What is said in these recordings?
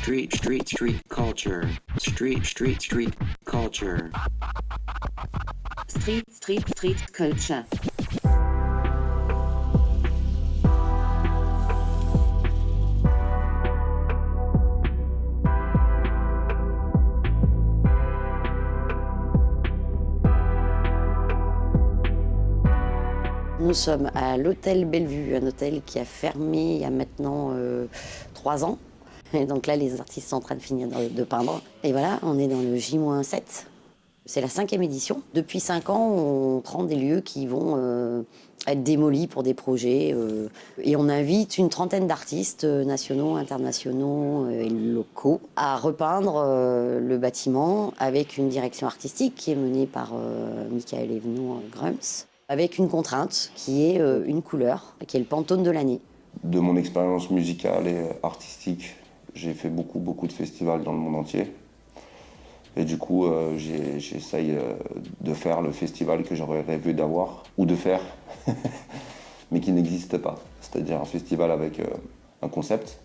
Street culture. Street culture. Street culture. Nous sommes à l'hôtel Bellevue, un hôtel qui a fermé il y a maintenant 3 ans. Et donc là, les artistes sont en train de finir de peindre. Et voilà, on est dans le J-7. C'est la 5e édition. Depuis 5 ans, on prend des lieux qui vont être démolis pour des projets. Et on invite une trentaine d'artistes nationaux, internationaux et locaux à repeindre le bâtiment avec une direction artistique qui est menée par Michael Evenou Grums, avec une contrainte qui est une couleur, qui est le Pantone de l'année. De mon expérience musicale et artistique, j'ai fait beaucoup de festivals dans le monde entier. Et du coup, j'essaye de faire le festival que j'aurais rêvé d'avoir, ou de faire, mais qui n'existe pas. C'est-à-dire un festival avec un concept,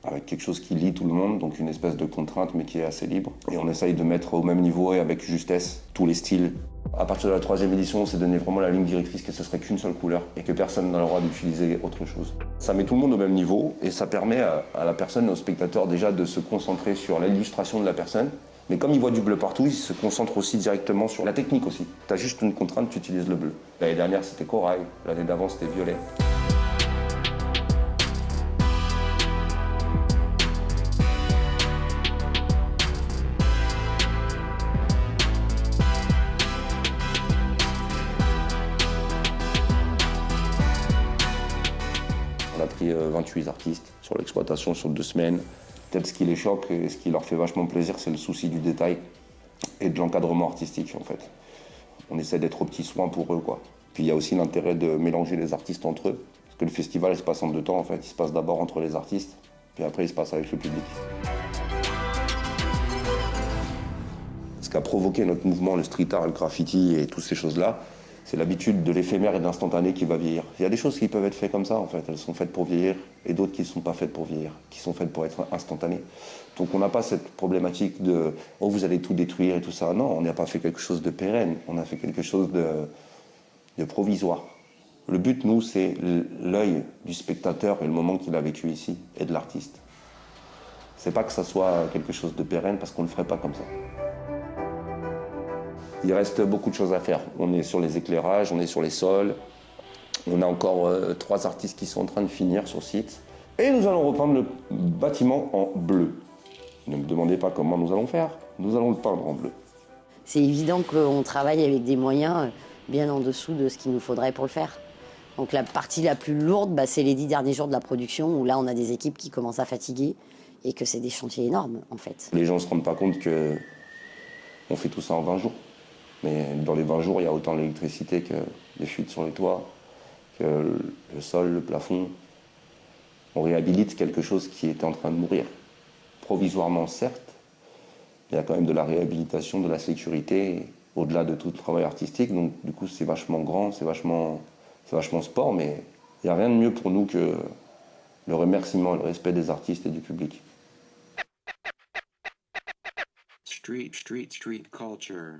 avec quelque chose qui lie tout le monde, donc une espèce de contrainte, mais qui est assez libre. Et on essaye de mettre au même niveau et avec justesse tous les styles. À partir de la 3e édition, on s'est donné vraiment la ligne directrice que ce serait qu'une seule couleur et que personne n'a le droit d'utiliser autre chose. Ça met tout le monde au même niveau et ça permet à la personne, au spectateur déjà de se concentrer sur l'illustration de la personne. Mais comme il voit du bleu partout, il se concentre aussi directement sur la technique aussi. Tu as juste une contrainte, tu utilises le bleu. L'année dernière, c'était corail. L'année d'avant, c'était violet. On a pris 28 artistes sur l'exploitation sur 2 semaines. Peut-être ce qui les choque et ce qui leur fait vachement plaisir, c'est le souci du détail et de l'encadrement artistique en fait. On essaie d'être aux petits soins pour eux quoi. Puis il y a aussi l'intérêt de mélanger les artistes entre eux. Parce que le festival il se passe en 2 temps en fait. Il se passe d'abord entre les artistes, puis après il se passe avec le public. Ce qu'a provoqué notre mouvement, le street art, le graffiti et toutes ces choses-là, c'est l'habitude de l'éphémère et de l'instantané qui va vieillir. Il y a des choses qui peuvent être faites comme ça, en fait. Elles sont faites pour vieillir, et d'autres qui ne sont pas faites pour vieillir, qui sont faites pour être instantanées. Donc on n'a pas cette problématique de « oh, vous allez tout détruire » et tout ça. Non, on n'a pas fait quelque chose de pérenne, on a fait quelque chose de provisoire. Le but, nous, c'est l'œil du spectateur et le moment qu'il a vécu ici, et de l'artiste. C'est pas que ça soit quelque chose de pérenne, parce qu'on ne le ferait pas comme ça. Il reste beaucoup de choses à faire. On est sur les éclairages, on est sur les sols. On a encore 3 artistes qui sont en train de finir sur site. Et nous allons repeindre le bâtiment en bleu. Ne me demandez pas comment nous allons faire. Nous allons le peindre en bleu. C'est évident qu'on travaille avec des moyens bien en dessous de ce qu'il nous faudrait pour le faire. Donc la partie la plus lourde, c'est les 10 derniers jours de la production où là on a des équipes qui commencent à fatiguer et que c'est des chantiers énormes en fait. Les gens ne se rendent pas compte qu'on fait tout ça en 20 jours. Mais dans les 20 jours, il y a autant d'électricité que des fuites sur les toits, que le sol, le plafond. On réhabilite quelque chose qui était en train de mourir. Provisoirement, certes, mais il y a quand même de la réhabilitation, de la sécurité, au-delà de tout le travail artistique. Donc du coup, c'est vachement grand, c'est vachement sport, mais il n'y a rien de mieux pour nous que le remerciement et le respect des artistes et du public. Street culture.